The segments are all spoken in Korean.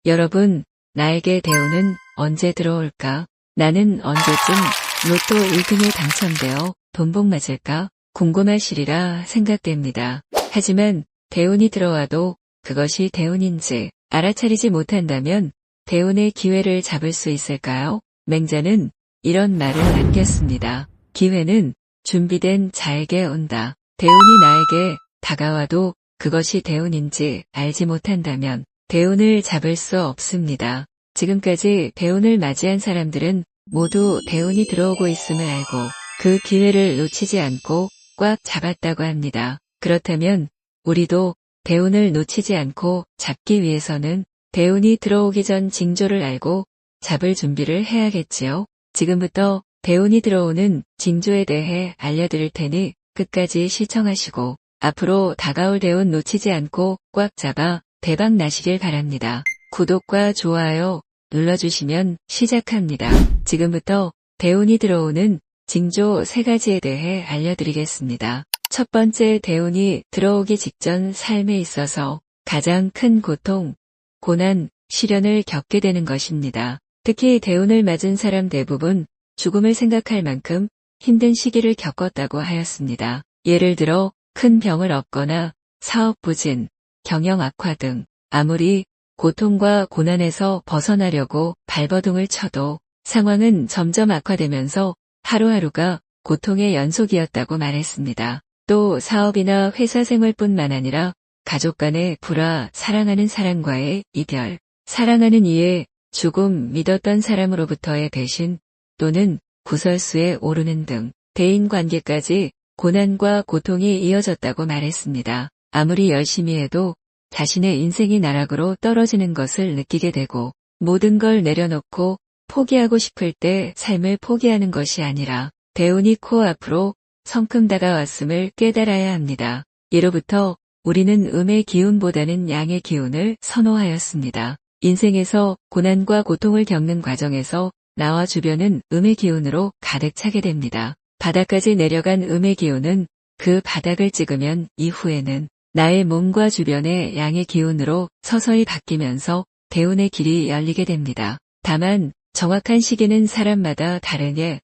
여러분, 나에게 대운은 언제 들어올까? 나는 언제쯤 로또 1등에 당첨되어 돈복 맞을까? 궁금하시리라 생각됩니다. 하지만 대운이 들어와도 그것이 대운인지 알아차리지 못한다면 대운의 기회를 잡을 수 있을까요? 맹자는 이런 말을 남겼습니다. 기회는 준비된 자에게 온다. 대운이 나에게 다가와도 그것이 대운인지 알지 못한다면 대운을 잡을 수 없습니다. 지금까지 대운을 맞이한 사람들은 모두 대운이 들어오고 있음을 알고 그 기회를 놓치지 않고 꽉 잡았다고 합니다. 그렇다면 우리도 대운을 놓치지 않고 잡기 위해서는 대운이 들어오기 전 징조를 알고 잡을 준비를 해야겠지요. 지금부터 대운이 들어오는 징조에 대해 알려드릴 테니 끝까지 시청하시고 앞으로 다가올 대운 놓치지 않고 꽉 잡아 대박 나시길 바랍니다. 구독과 좋아요 눌러주시면 시작합니다. 지금부터 대운이 들어오는 징조 3가지에 대해 알려드리겠습니다. 첫 번째, 대운이 들어오기 직전 삶에 있어서 가장 큰 고통, 고난, 시련을 겪게 되는 것입니다. 특히 대운을 맞은 사람 대부분 죽음을 생각할 만큼 힘든 시기를 겪었다고 하였습니다. 예를 들어 큰 병을 얻거나 사업 부진, 경영 악화 등 아무리 고통과 고난에서 벗어나려고 발버둥을 쳐도 상황은 점점 악화되면서 하루하루가 고통의 연속이었다고 말했습니다. 또 사업이나 회사 생활뿐만 아니라 가족 간의 불화, 사랑하는 사람과의 이별, 사랑하는 이의 죽음, 믿었던 사람으로부터의 배신 또는 구설수에 오르는 등 대인관계까지 고난과 고통이 이어졌다고 말했습니다. 아무리 열심히 해도 자신의 인생이 나락으로 떨어지는 것을 느끼게 되고 모든 걸 내려놓고 포기하고 싶을 때 삶을 포기하는 것이 아니라 대운이 코앞으로 성큼 다가왔음을 깨달아야 합니다. 이로부터 우리는 음의 기운보다는 양의 기운을 선호하였습니다. 인생에서 고난과 고통을 겪는 과정에서 나와 주변은 음의 기운으로 가득 차게 됩니다. 바닥까지 내려간 음의 기운은 그 바닥을 찍으면 이후에는 나의 몸과 주변의 양의 기운으로 서서히 바뀌면서 대운의 길이 열리게 됩니다. 다만 정확한 시기는 사람마다 다르니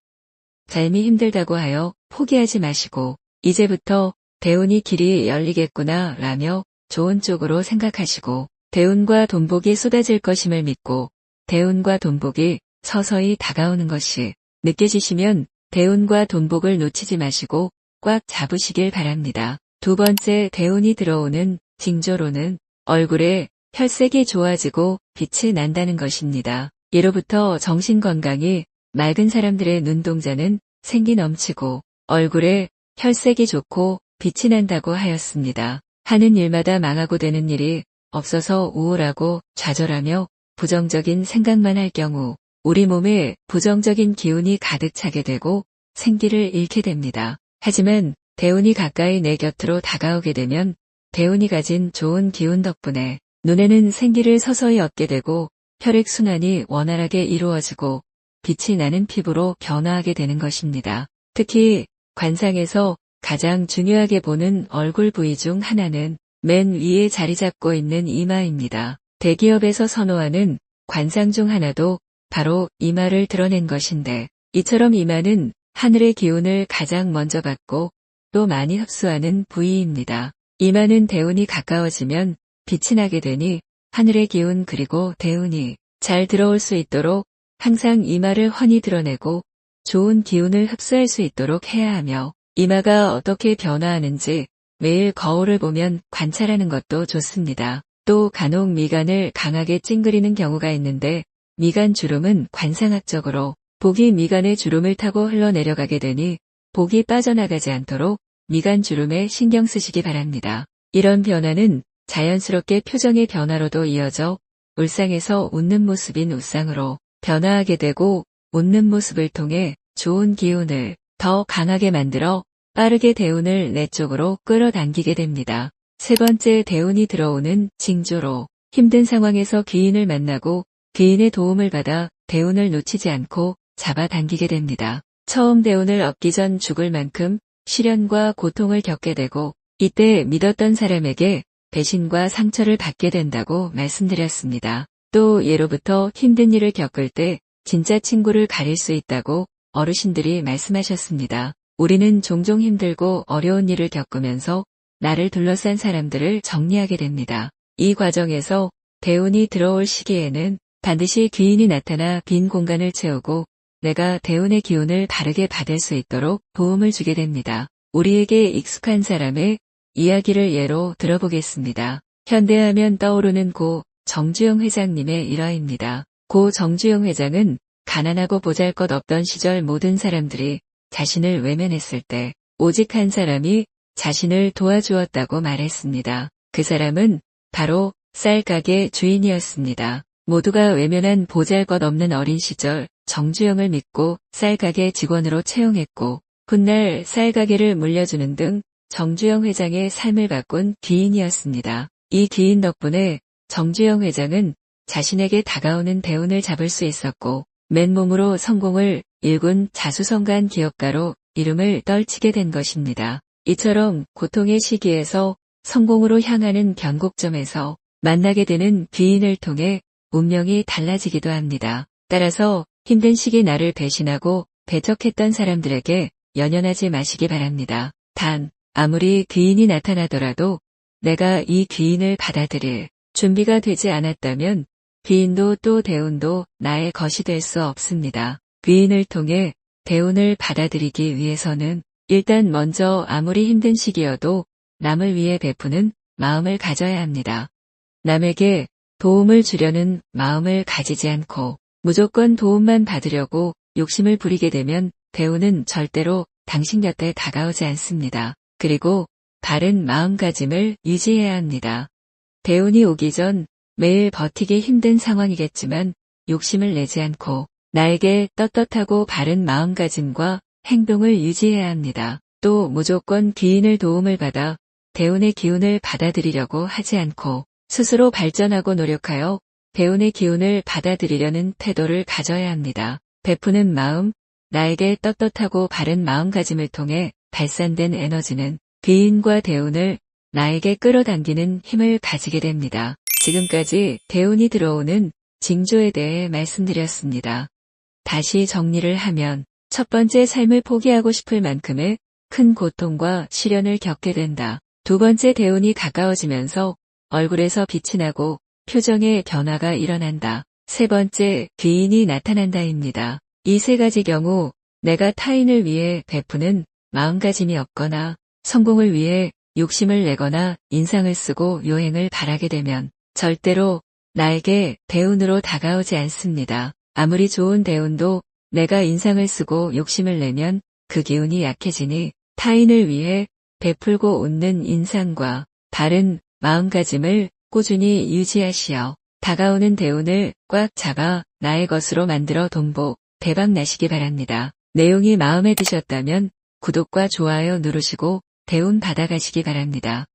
삶이 힘들다고 하여 포기하지 마시고 이제부터 대운이 길이 열리겠구나 라며 좋은 쪽으로 생각하시고 대운과 돈복이 쏟아질 것임을 믿고 대운과 돈복이 서서히 다가오는 것이 느껴지시면 대운과 돈복을 놓치지 마시고 꽉 잡으시길 바랍니다. 두 번째, 대운이 들어오는 징조로는 얼굴에 혈색이 좋아지고 빛이 난다는 것입니다. 예로부터 정신건강이 맑은 사람들의 눈동자는 생기 넘치고 얼굴에 혈색이 좋고 빛이 난다고 하였습니다. 하는 일마다 망하고 되는 일이 없어서 우울하고 좌절하며 부정적인 생각만 할 경우 우리 몸에 부정적인 기운이 가득 차게 되고 생기를 잃게 됩니다. 하지만 대운이 가까이 내 곁으로 다가오게 되면 대운이 가진 좋은 기운 덕분에 눈에는 생기를 서서히 얻게 되고 혈액순환이 원활하게 이루어지고 빛이 나는 피부로 변화하게 되는 것입니다. 특히 관상에서 가장 중요하게 보는 얼굴 부위 중 하나는 맨 위에 자리 잡고 있는 이마입니다. 대기업에서 선호하는 관상 중 하나도 바로 이마를 드러낸 것인데 이처럼 이마는 하늘의 기운을 가장 먼저 받고 또 많이 흡수하는 부위입니다. 이마는 대운이 가까워지면 빛이 나게 되니 하늘의 기운 그리고 대운이 잘 들어올 수 있도록 항상 이마를 훤히 드러내고 좋은 기운을 흡수할 수 있도록 해야 하며 이마가 어떻게 변화하는지 매일 거울을 보면 관찰하는 것도 좋습니다. 또 간혹 미간을 강하게 찡그리는 경우가 있는데 미간 주름은 관상학적으로 복이 미간의 주름을 타고 흘러내려가게 되니 복이 빠져나가지 않도록 미간 주름에 신경 쓰시기 바랍니다. 이런 변화는 자연스럽게 표정의 변화로도 이어져 울상에서 웃는 모습인 웃상으로 변화하게 되고 웃는 모습을 통해 좋은 기운을 더 강하게 만들어 빠르게 대운을 내 쪽으로 끌어당기게 됩니다. 세 번째, 대운이 들어오는 징조로 힘든 상황에서 귀인을 만나고 귀인의 도움을 받아 대운을 놓치지 않고 잡아당기게 됩니다. 처음 대운을 얻기 전 죽을 만큼 시련과 고통을 겪게 되고 이때 믿었던 사람에게 배신과 상처를 받게 된다고 말씀드렸습니다. 또 예로부터 힘든 일을 겪을 때 진짜 친구를 가릴 수 있다고 어르신들이 말씀하셨습니다. 우리는 종종 힘들고 어려운 일을 겪으면서 나를 둘러싼 사람들을 정리하게 됩니다. 이 과정에서 대운이 들어올 시기에는 반드시 귀인이 나타나 빈 공간을 채우고 내가 대운의 기운을 바르게 받을 수 있도록 도움을 주게 됩니다. 우리에게 익숙한 사람의 이야기를 예로 들어보겠습니다. 현대하면 떠오르는 고 정주영 회장님의 일화입니다. 고 정주영 회장은 가난하고 보잘것없던 시절 모든 사람들이 자신을 외면했을 때 오직 한 사람이 자신을 도와주었다고 말했습니다. 그 사람은 바로 쌀가게 주인이었습니다. 모두가 외면한 보잘것없는 어린 시절 정주영을 믿고 쌀가게 직원으로 채용했고 훗날 쌀가게를 물려주는 등 정주영 회장의 삶을 바꾼 귀인이었습니다. 이 귀인 덕분에 정주영 회장은 자신에게 다가오는 대운을 잡을 수 있었고 맨몸으로 성공을 일군 자수성가한 기업가로 이름을 떨치게 된 것입니다. 이처럼 고통의 시기에서 성공으로 향하는 변곡점에서 만나게 되는 귀인을 통해 운명이 달라지기도 합니다. 따라서 힘든 시기 나를 배신하고 배척했던 사람들에게 연연하지 마시기 바랍니다. 단, 아무리 귀인이 나타나더라도 내가 이 귀인을 받아들일 준비가 되지 않았다면 귀인도 또 대운도 나의 것이 될 수 없습니다. 귀인을 통해 대운을 받아들이기 위해서는 일단 먼저 아무리 힘든 시기여도 남을 위해 베푸는 마음을 가져야 합니다. 남에게 도움을 주려는 마음을 가지지 않고 무조건 도움만 받으려고 욕심을 부리게 되면 대운은 절대로 당신 곁에 다가오지 않습니다. 그리고 바른 마음가짐을 유지해야 합니다. 대운이 오기 전 매일 버티기 힘든 상황이겠지만 욕심을 내지 않고 나에게 떳떳하고 바른 마음가짐과 행동을 유지해야 합니다. 또 무조건 귀인을 도움을 받아 대운의 기운을 받아들이려고 하지 않고 스스로 발전하고 노력하여 대운의 기운을 받아들이려는 태도를 가져야 합니다. 베푸는 마음, 나에게 떳떳하고 바른 마음가짐을 통해 발산된 에너지는 귀인과 대운을 나에게 끌어당기는 힘을 가지게 됩니다. 지금까지 대운이 들어오는 징조에 대해 말씀드렸습니다. 다시 정리를 하면 첫 번째 삶을 포기하고 싶을 만큼의 큰 고통과 시련을 겪게 된다. 두 번째 대운이 가까워지면서 얼굴에서 빛이 나고 표정의 변화가 일어난다. 세 번째 귀인이 나타난다입니다. 이 세 가지 경우 내가 타인을 위해 베푸는 마음가짐이 없거나 성공을 위해 욕심을 내거나 인상을 쓰고 요행을 바라게 되면 절대로 나에게 대운으로 다가오지 않습니다. 아무리 좋은 대운도 내가 인상을 쓰고 욕심을 내면 그 기운이 약해지니 타인을 위해 베풀고 웃는 인상과 바른 마음가짐을 꾸준히 유지하시어 다가오는 대운을 꽉 잡아 나의 것으로 만들어 돈복, 대박 나시기 바랍니다. 내용이 마음에 드셨다면 구독과 좋아요 누르시고 대운 받아가시기 바랍니다.